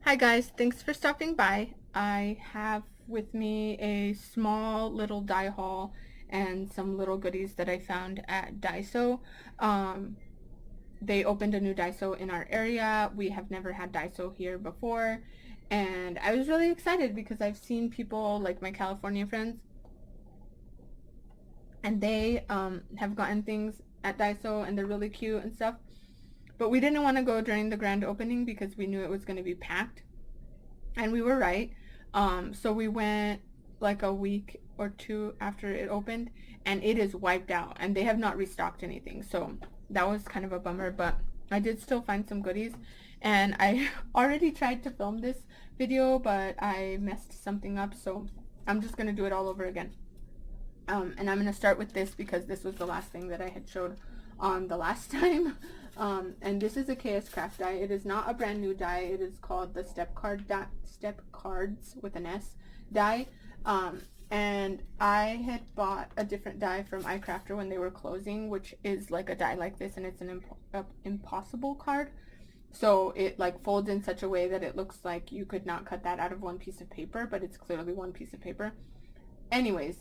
Hi guys, thanks for stopping by. I have with me a small little die haul and some little goodies that I found at Daiso. Um, they opened a new Daiso in our area. We have never had Daiso here before, and I was really excited because I've seen people like my California friends, and they have gotten things at Daiso and they're really cute and stuff. But we didn't want to go during the grand opening because we knew it was going to be packed. And we were right. So we went like a week or two after it opened, and it is wiped out, and they have not restocked anything. So that was kind of a bummer, but I did still find some goodies. And I already tried to film this video, but I messed something up, so I'm just going to do it all over again. And I'm going to start with this because this was the last thing that I had showed on the last time. And this is a KS Craft die. It is not a brand new die. It is called the Step Cards with an S die. And I had bought a different die from iCrafter when they were closing, which is like a die like this, and it's an impossible card. So it like folds in such a way that it looks like you could not cut that out of one piece of paper, but it's clearly one piece of paper. Anyways,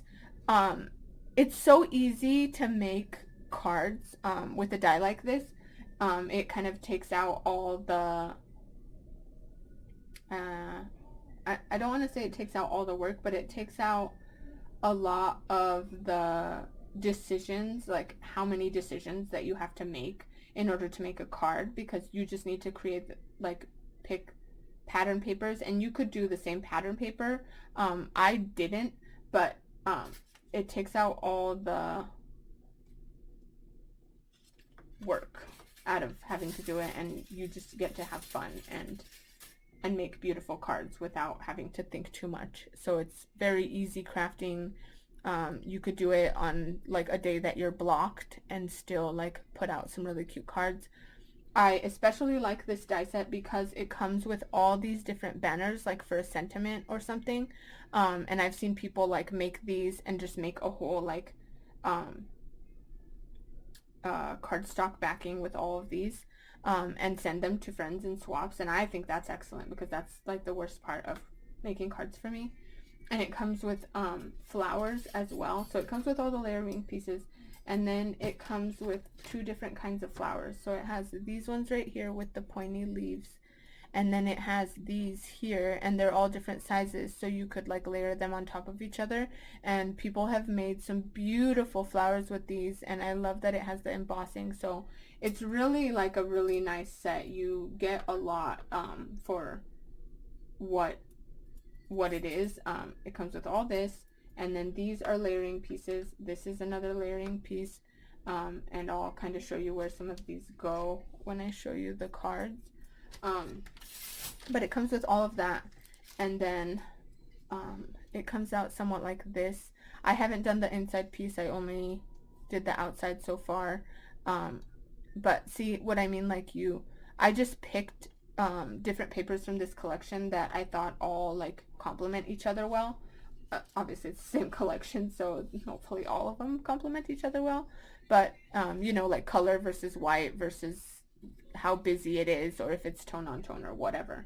um, it's so easy to make cards with a die like this. It kind of takes out all the I don't want to say it takes out all the work, but it takes out a lot of the decisions, like how many decisions that you have to make in order to make a card, because you just need to create, like, pick pattern papers, and you could do the same pattern paper. I didn't, but it takes out all the work out of having to do it, and you just get to have fun and make beautiful cards without having to think too much. So it's very easy crafting. You could do it on like a day that you're blocked and still like put out some really cute cards. I especially like this die set because it comes with all these different banners, like for a sentiment or something. And I've seen people like make these and just make a whole like cardstock backing with all of these, and send them to friends in swaps. And I think that's excellent because that's like the worst part of making cards for me. And it comes with flowers as well. So it comes with all the layering pieces, and then it comes with two different kinds of flowers. So it has these ones right here with the pointy leaves, and then it has these here, and they're all different sizes, so you could like layer them on top of each other. And people have made some beautiful flowers with these, and I love that it has the embossing. So it's really like a really nice set. You get a lot for what it is. It comes with all this, and then these are layering pieces. This is another layering piece, and I'll kind of show you where some of these go when I show you the cards. But it comes with all of that, and then it comes out somewhat like this. I haven't done the inside piece, I only did the outside so far. But see what I mean? Like, I just picked different papers from this collection that I thought all like complement each other well. Obviously it's the same collection, so hopefully all of them complement each other well. But you know, like color versus white versus how busy it is, or if it's tone on tone or whatever.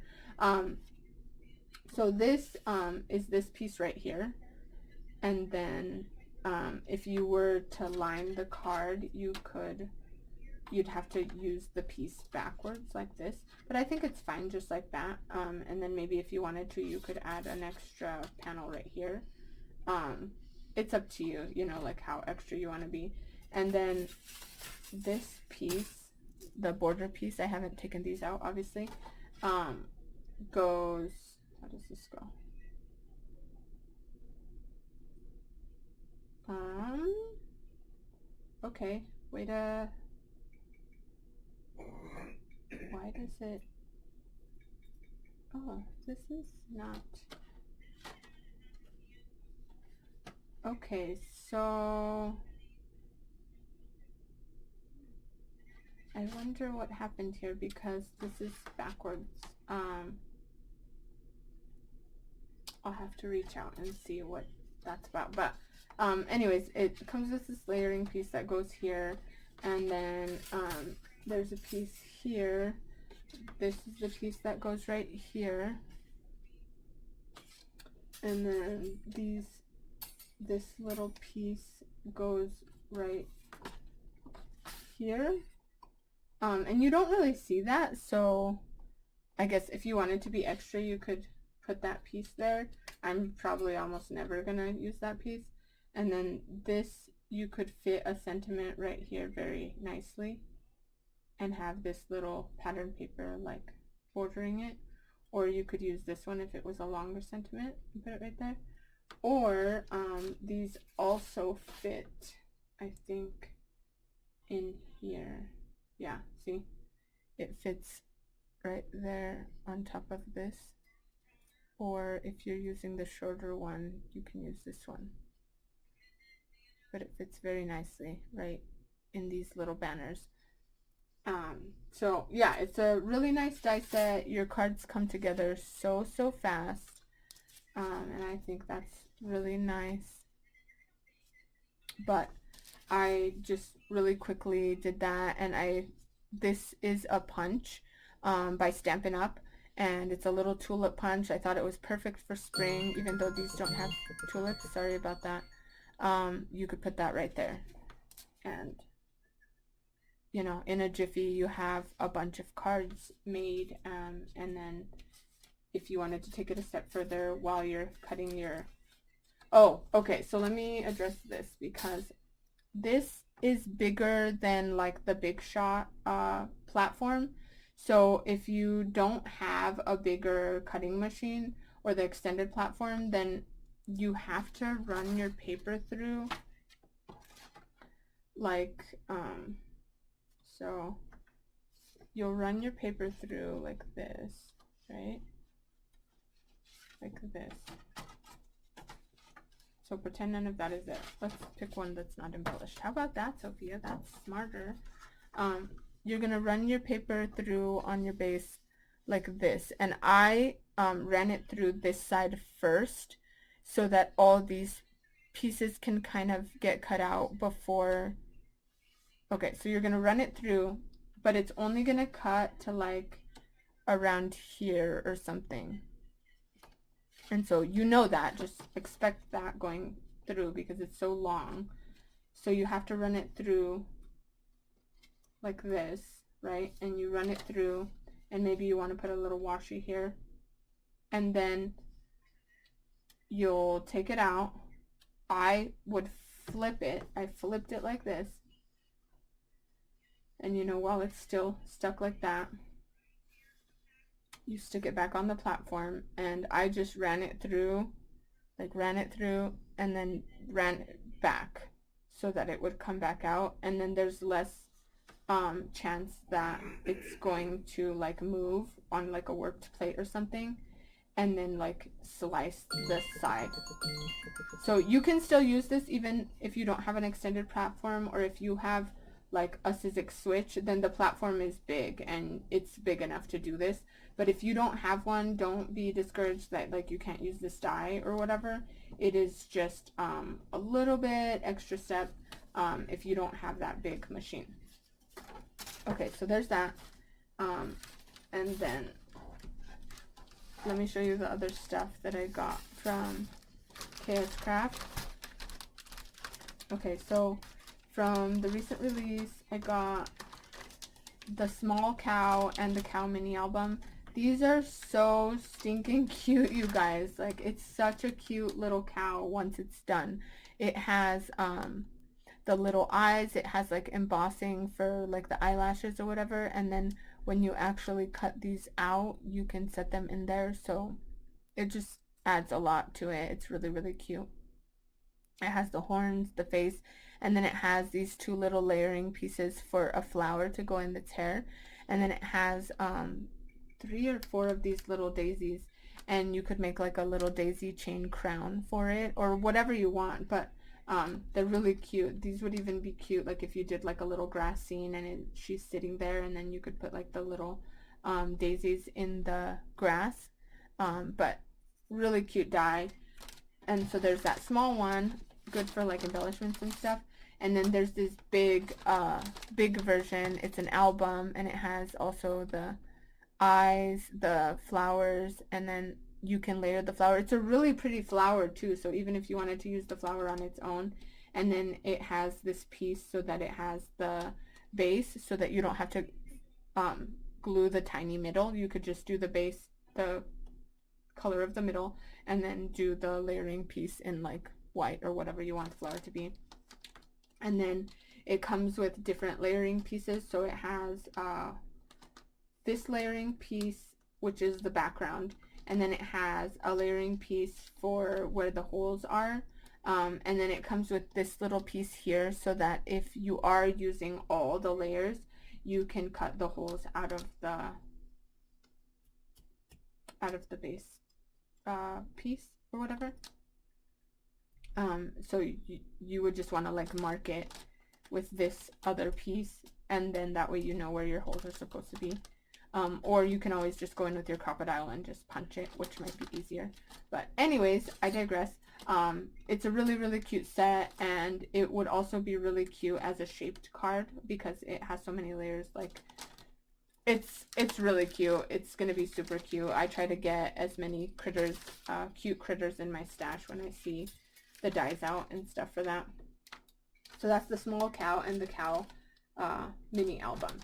So this is this piece right here, and then if you were to line the card, you'd have to use the piece backwards like this, but I think it's fine just like that. And then maybe if you wanted to, you could add an extra panel right here. It's up to you, you know, like how extra you want to be. And then this piece, the border piece, I haven't taken these out obviously, goes, how does this go? Okay, wait a, why does it, oh, this is not, okay, so I wonder what happened here because this is backwards. I'll have to reach out and see what that's about. But anyways, it comes with this layering piece that goes here, and then there's a piece here this is the piece that goes right here. And then this little piece goes right here. And you don't really see that, so I guess if you wanted to be extra, you could put that piece there. I'm probably almost never gonna use that piece. And then this, you could fit a sentiment right here very nicely and have this little pattern paper like bordering it. Or you could use this one if it was a longer sentiment and put it right there. Or these also fit, I think, in here. Yeah, see? It fits right there on top of this. Or if you're using the shorter one, you can use this one. But it fits very nicely right in these little banners. So yeah, it's a really nice die set. Your cards come together so fast. And I think that's really nice. But I just really quickly did that, and this is a punch by Stampin' Up, and it's a little tulip punch. I thought it was perfect for spring, even though these don't have tulips. Sorry about that. You could put that right there, and you know, in a jiffy you have a bunch of cards made, and then if you wanted to take it a step further while you're cutting your... Oh, okay, so let me address this, because this is bigger than like the Big Shot platform. So if you don't have a bigger cutting machine or the extended platform, then you have to run your paper through like so you'll run your paper through like this, right? Like this. So pretend none of that is there. Let's pick one that's not embellished. How about that, Sophia? That's smarter. You're gonna run your paper through on your base like this, and I ran it through this side first so that all these pieces can kind of get cut out before... Okay, so you're gonna run it through, but it's only gonna cut to like around here or something. And so you know that, just expect that going through because it's so long. So you have to run it through like this, right? And you run it through, and maybe you want to put a little washi here. And then you'll take it out. I would flip it. I flipped it like this. And you know, while it's still stuck like that, you stick it back on the platform, and I just ran it through, and then ran it back so that it would come back out, and then there's less chance that it's going to like move on like a worked plate or something and then like slice the side. So you can still use this even if you don't have an extended platform, or if you have like a Sizzix switch, then the platform is big and it's big enough to do this. But if you don't have one, don't be discouraged that like you can't use this die or whatever. It is just a little bit extra step if you don't have that big machine. Okay, so there's that. And then let me show you the other stuff that I got from KS Craft. Okay, so from the recent release, I got the Small Cow and the Cow mini album. These are so stinking cute, you guys. Like, it's such a cute little cow once it's done. It has the little eyes. It has like embossing for like the eyelashes or whatever, and then when you actually cut these out, you can set them in there, so it just adds a lot to it. It's really, really cute. It has the horns, the face, and then it has these two little layering pieces for a flower to go in its hair, and then it has 3 or 4 of these little daisies, and you could make like a little daisy chain crown for it or whatever you want, but they're really cute. These would even be cute like if you did like a little grass scene and she's sitting there, and then you could put like the little daisies in the grass. But really cute die. And so there's that small one, good for like embellishments and stuff. And then there's this big version. It's an album, and it has also the eyes, the flowers, and then you can layer the flower. It's a really pretty flower too, so even if you wanted to use the flower on its own, and then it has this piece so that it has the base so that you don't have to um, glue the tiny middle. You could just do the base, the color of the middle, and then do the layering piece in like white or whatever you want the flower to be. And then it comes with different layering pieces. So it has this layering piece, which is the background, and then it has a layering piece for where the holes are. And then it comes with this little piece here so that if you are using all the layers, you can cut the holes out of the base piece or whatever. So you would just want to like mark it with this other piece, and then that way you know where your holes are supposed to be. Or you can always just go in with your crocodile and just punch it, which might be easier. But anyways, I digress. It's a really, really cute set, and it would also be really cute as a shaped card because it has so many layers. Like, it's really cute. It's gonna be super cute. I try to get as many critters, cute critters in my stash when I see the dies out and stuff for that. So that's the small cow and the cow mini album.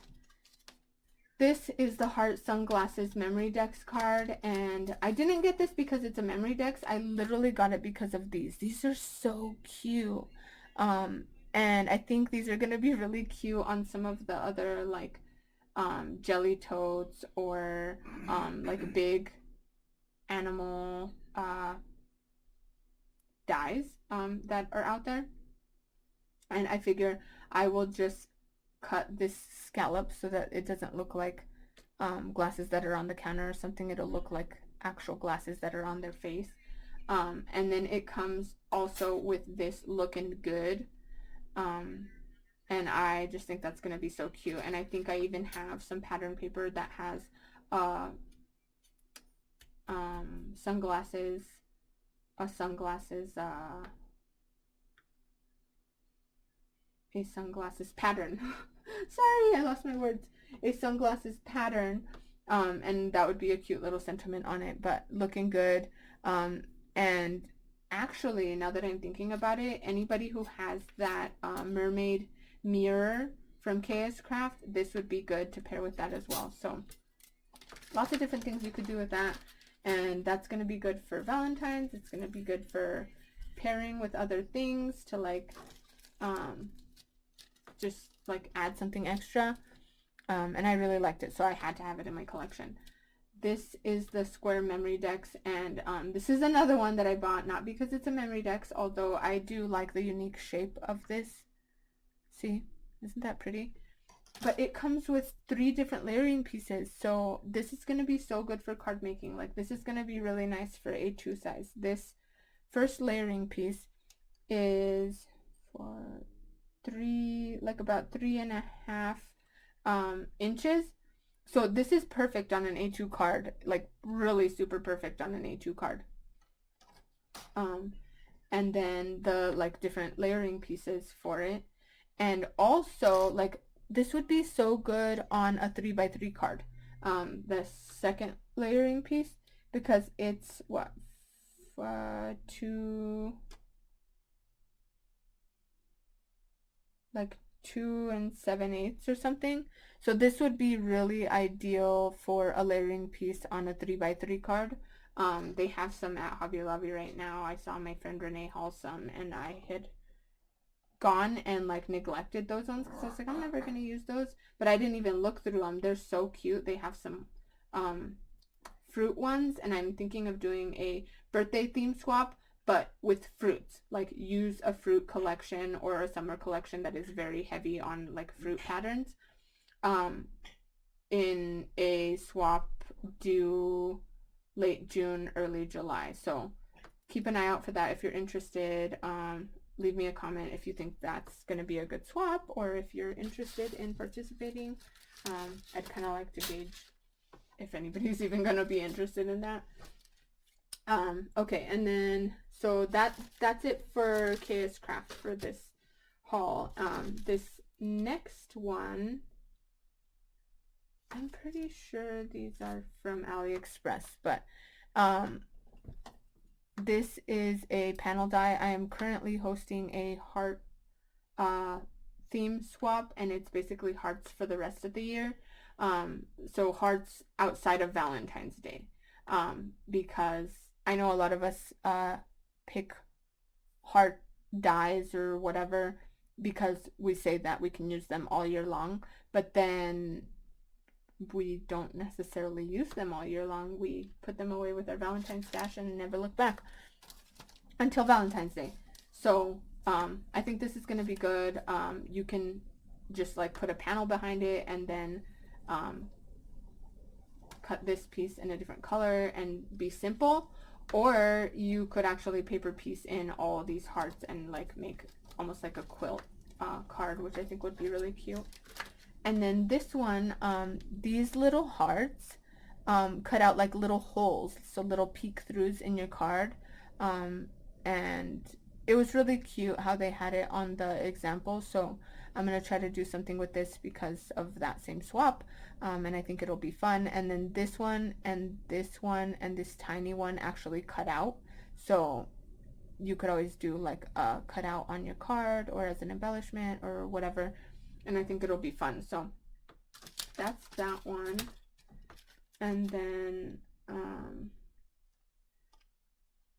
This is the Heart Sunglasses Memory Decks card, and I didn't get this because it's a memory decks. I literally got it because of these. These are so cute. And I think these are gonna be really cute on some of the other like jelly toads or like big animal dies that are out there. And I figure I will just cut this scallop so that it doesn't look like glasses that are on the counter or something. It'll look like actual glasses that are on their face. And then it comes also with this looking good. And I just think that's going to be so cute. And I think I even have some pattern paper that has sunglasses a sunglasses pattern. Sorry, I lost my words. A sunglasses pattern. And that would be a cute little sentiment on it, but looking good. And actually, now that I'm thinking about it, anybody who has that mermaid mirror from KS Craft, this would be good to pair with that as well. So lots of different things you could do with that. And that's going to be good for Valentine's. It's going to be good for pairing with other things to like just like add something extra. And I really liked it, so I had to have it in my collection. This is the square memory decks, and this is another one that I bought, not because it's a memory decks, although I do like the unique shape of this. See, isn't that pretty? But it comes with 3 different layering pieces, so this is going to be so good for card making. Like, this is going to be really nice for A2 size. This first layering piece is for about 3.5 inches. So this is perfect on an A2 card, like really super perfect on an A2 card. And then the like different layering pieces for it. And also like this would be so good on a 3x3 card. The second layering piece, because it's what, 2 7/8 or something. So this would be really ideal for a layering piece on a 3x3 card. They have some at Hobby Lobby right now. I saw my friend Renee haul some, and I had gone and like neglected those ones because I was like, I'm never going to use those. But I didn't even look through them. They're so cute. They have some fruit ones, and I'm thinking of doing a birthday theme swap, but with fruits. Like use a fruit collection or a summer collection that is very heavy on like fruit patterns in a swap due late June, early July. So keep an eye out for that if you're interested. Leave me a comment if you think that's going to be a good swap, or if you're interested in participating. I'd kind of like to gauge if anybody's even going to be interested in that. Okay, and then so that's it for KS Craft for this haul. This next one I'm pretty sure these are from AliExpress, but um, this is a panel die. I am currently hosting a heart uh, theme swap, and it's basically hearts for the rest of the year. So hearts outside of Valentine's Day, because I know a lot of us pick heart dies or whatever because we say that we can use them all year long, but then we don't necessarily use them all year long. We put them away with our Valentine's stash and never look back until Valentine's Day. So I think this is going to be good. You can just like put a panel behind it and then cut this piece in a different color and be simple, or you could actually paper piece in all these hearts and like make almost like a quilt card, which I think would be really cute. And then this one, these little hearts cut out like little holes, so little peek throughs in your card, and it was really cute how they had it on the example. So I'm gonna try to do something with this because of that same swap, and I think it'll be fun. And then this one and this one and this tiny one actually cut out, so you could always do like a cutout on your card or as an embellishment or whatever, and I think it'll be fun. So that's that one. And then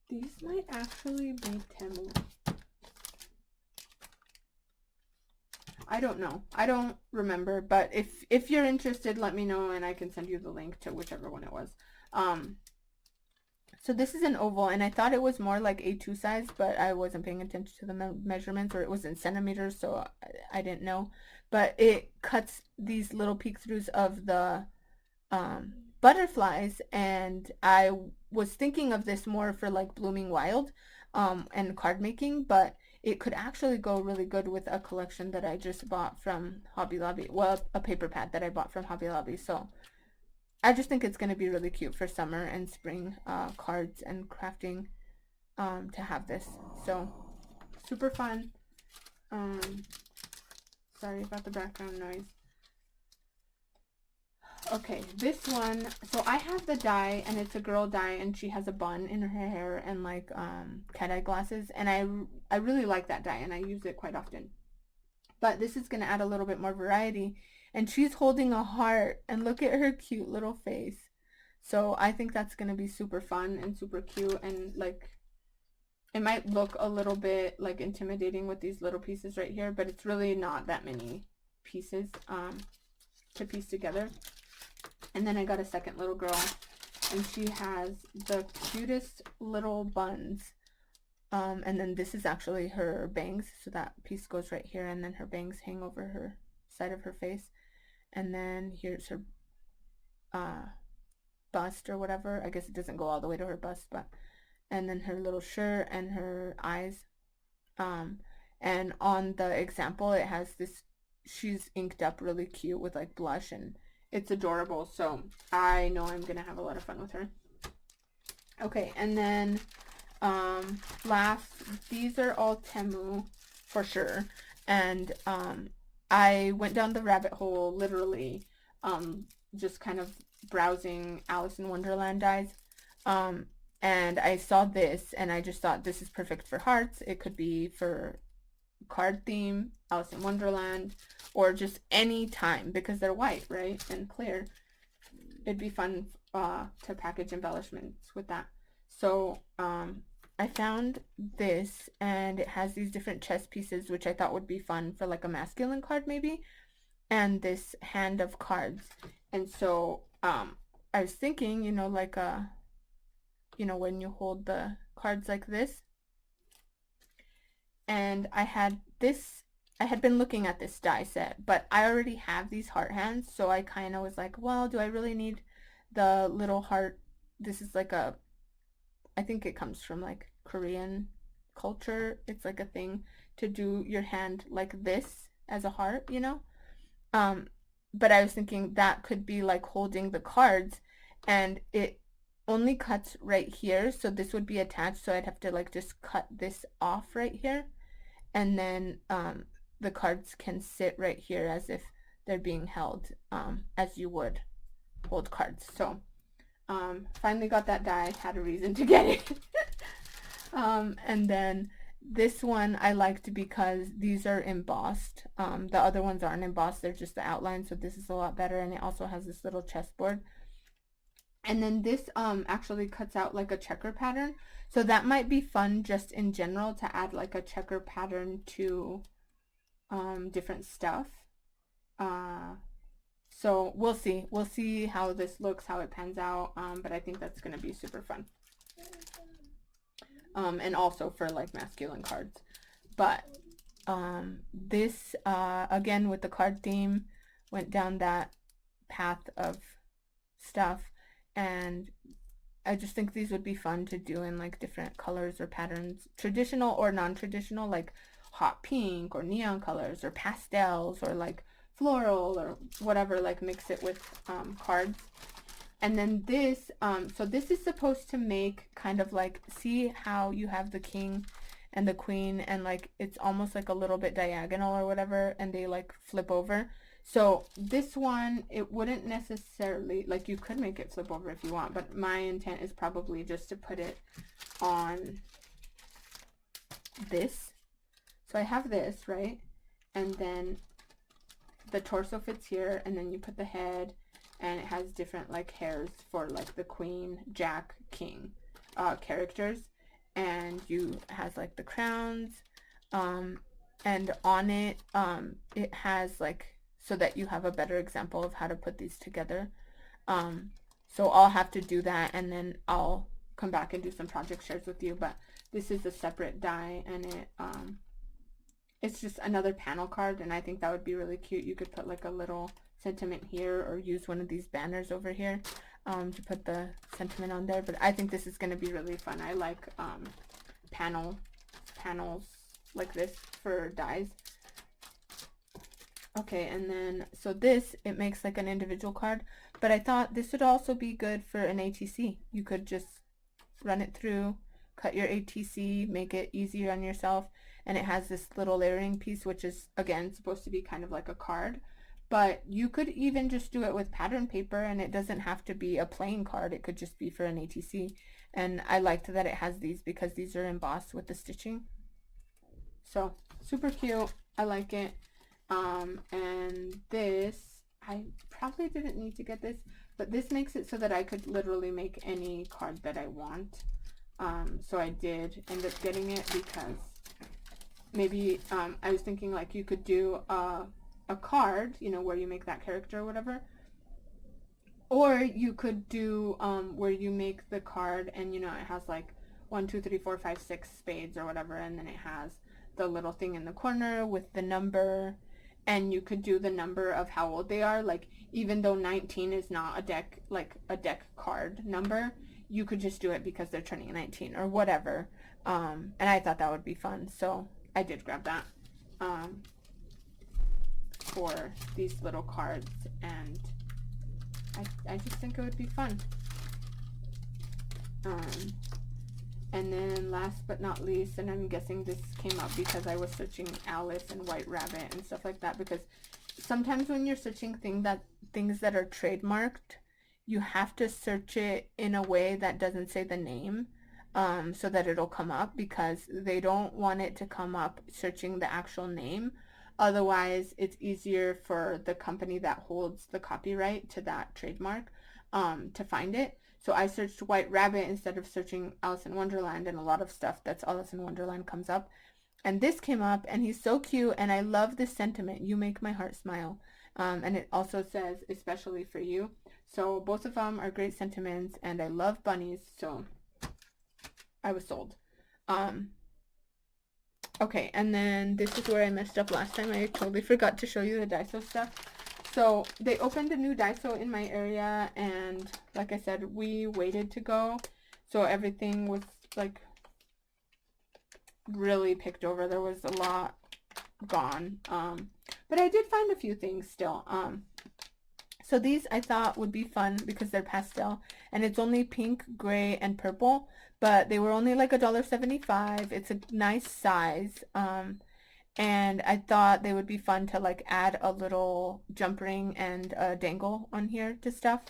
these might actually be Temu. I don't know. I don't remember, but if you're interested, let me know and I can send you the link to whichever one it was. So this is an oval, and I thought it was more like A2 size, but I wasn't paying attention to the measurements, or it was in centimeters, so I didn't know. But it cuts these little peek throughs of the butterflies, and I was thinking of this more for like blooming wild and card making, but it could actually go really good with a collection that I just bought from Hobby Lobby. Well, a paper pad that I bought from Hobby Lobby. So I just think it's going to be really cute for summer and spring cards and crafting to have this. So super fun. Sorry about the background noise. Okay, this one, so I have the die, and it's a girl die, and she has a bun in her hair and like cat-eye glasses, and I really like that die, and I use it quite often. But this is going to add a little bit more variety, and she's holding a heart, and look at her cute little face. So I think that's going to be super fun and super cute, and like it might look a little bit like intimidating with these little pieces right here, but it's really not that many pieces to piece together. And then I got a second little girl, and she has the cutest little buns. And then this is actually her bangs, so that piece goes right here, and then her bangs hang over her side of her face. And then here's her bust or whatever. I guess it doesn't go all the way to her bust, but and then her little shirt and her eyes. And on the example, it has this, she's inked up really cute with like blush, and it's adorable. So I know I'm gonna have a lot of fun with her. Okay, and then last, these are all Temu for sure, and I went down the rabbit hole literally, just kind of browsing Alice in Wonderland dies, and I saw this, and I just thought this is perfect for hearts. It could be for card theme, Alice in Wonderland, or just any time, because they're white, right, and clear. It'd be fun to package embellishments with that. So I found this, and it has these different chess pieces, which I thought would be fun for like a masculine card maybe, and this hand of cards. And so I was thinking, you know, like when you hold the cards like this, and I had been looking at this die set, but I already have these heart hands, so I kind of was like, well, do I really need the little heart? This is like I think it comes from like Korean culture. It's like a thing to do your hand like this as a heart, you know? But I was thinking that could be like holding the cards, and it only cuts right here, so this would be attached, so I'd have to like just cut this off right here, and then the cards can sit right here as if they're being held as you would hold cards. So finally got that die, had a reason to get it. And then this one I liked because these are embossed. The other ones aren't embossed, they're just the outline, so this is a lot better, and it also has this little chessboard. And then this actually cuts out like a checker pattern, so that might be fun just in general to add like a checker pattern to different stuff. So we'll see how this looks, how it pans out, but I think that's gonna be super fun. And also for like masculine cards. But this again with the card theme went down that path of stuff, and I just think these would be fun to do in like different colors or patterns, traditional or non-traditional, like hot pink or neon colors or pastels or like floral or whatever, like mix it with cards. And then this, so this is supposed to make kind of like, see how you have the king and the queen and like it's almost like a little bit diagonal or whatever, and they like flip over. So this one, it wouldn't necessarily, like you could make it flip over if you want, but my intent is probably just to put it on this. So I have this, right? And then the torso fits here, and then you put the head, and it has different like hairs for like the queen, jack, king characters, and you has like the crowns, and on it it has like, so that you have a better example of how to put these together. So I'll have to do that, and then I'll come back and do some project shares with you. But this is a separate die, and it's just another panel card, and I think that would be really cute. You could put like a little sentiment here, or use one of these banners over here to put the sentiment on there. But I think this is going to be really fun. I like panels like this for dies. Okay, and then so this, it makes like an individual card, but I thought this would also be good for an ATC. You could just run it through, cut your ATC, make it easier on yourself, and it has this little layering piece, which is again supposed to be kind of like a card. But you could even just do it with pattern paper, and it doesn't have to be a plain card. It could just be for an ATC. And I liked that it has these because these are embossed with the stitching. So super cute. I like it. And this, I probably didn't need to get this, but this makes it so that I could literally make any card that I want. So I did end up getting it because maybe I was thinking like you could do a card, you know, where you make that character or whatever, or you could do where you make the card and, you know, it has like 1 2 3 4 5 6 spades or whatever, and then it has the little thing in the corner with the number, and you could do the number of how old they are. Like even though 19 is not a deck, like a deck card number, you could just do it because they're turning 19 or whatever. And I thought that would be fun, so I did grab that for these little cards, and I just think it would be fun. And then last but not least, and I'm guessing this came up because I was searching Alice and White Rabbit and stuff like that, because sometimes when you're searching things that are trademarked, you have to search it in a way that doesn't say the name, so that it'll come up, because they don't want it to come up searching the actual name. Otherwise, it's easier for the company that holds the copyright to that trademark to find it. So I searched White Rabbit instead of searching Alice in Wonderland, and a lot of stuff that's Alice in Wonderland comes up. And this came up, and he's so cute, and I love this sentiment, "You make my heart smile." And it also says, "Especially for you." So both of them are great sentiments, and I love bunnies, so I was sold. Okay, and then this is where I messed up last time. I totally forgot to show you the Daiso stuff. So they opened a new Daiso in my area, and like I said, we waited to go, so everything was like really picked over. There was a lot gone, but I did find a few things still. So these I thought would be fun because they're pastel, and it's only pink, gray, and purple, but they were only like $1.75. It's a nice size, And I thought they would be fun to like add a little jump ring and a dangle on here to stuff.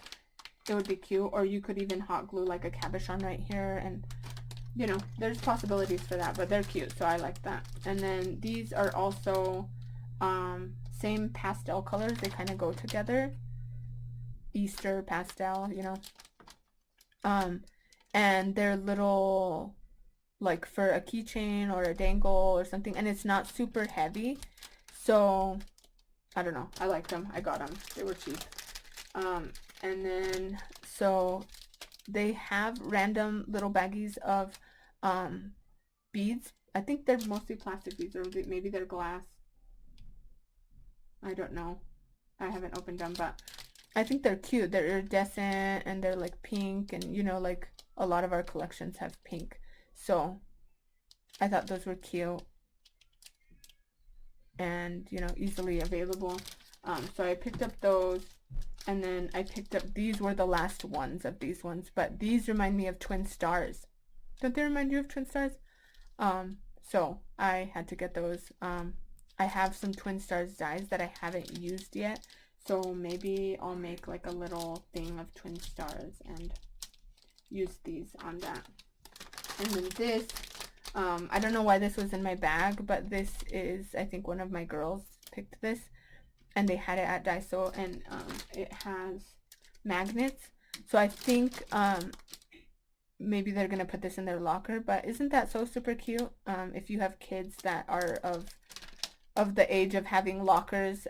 It would be cute. Or you could even hot glue like a cabochon right here, and you know, there's possibilities for that, but they're cute, so I like that. And then these are also same pastel colors. They kind of go together. Easter pastel, you know. And they're little, like for a keychain or a dangle or something, and it's not super heavy. So I don't know. I like them. I got them. They were cheap. And then so they have random little baggies of beads. I think they're mostly plastic beads, or maybe they're glass. I don't know. I haven't opened them, but I think they're cute. They're iridescent and they're like pink, and you know, like a lot of our collections have pink. So I thought those were cute and, you know, easily available. So I picked up those, and then I picked up, these were the last ones of these ones, but these remind me of twin stars. Don't they remind you of twin stars? So I had to get those. I have some twin stars dies that I haven't used yet, so maybe I'll make like a little thing of twin stars and use these on that. And then this, I don't know why this was in my bag, but this is, I think one of my girls picked this, and they had it at Daiso, and it has magnets. So I think maybe they're gonna put this in their locker. But isn't that so super cute? If you have kids that are of the age of having lockers,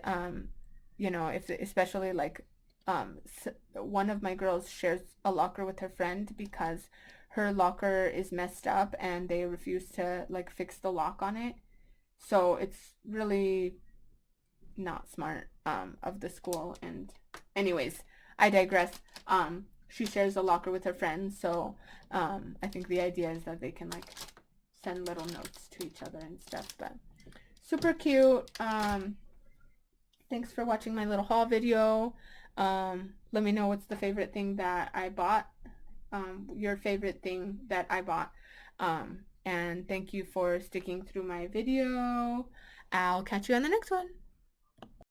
you know, if especially like one of my girls shares a locker with her friend because her locker is messed up and they refuse to like fix the lock on it. So it's really not smart of the school. And anyways, I digress. She shares a locker with her friends, so I think the idea is that they can like send little notes to each other and stuff. But super cute. Thanks for watching my little haul video. Let me know what's the favorite thing that I bought. Your favorite thing that I bought. And thank you for sticking through my video. I'll catch you on the next one.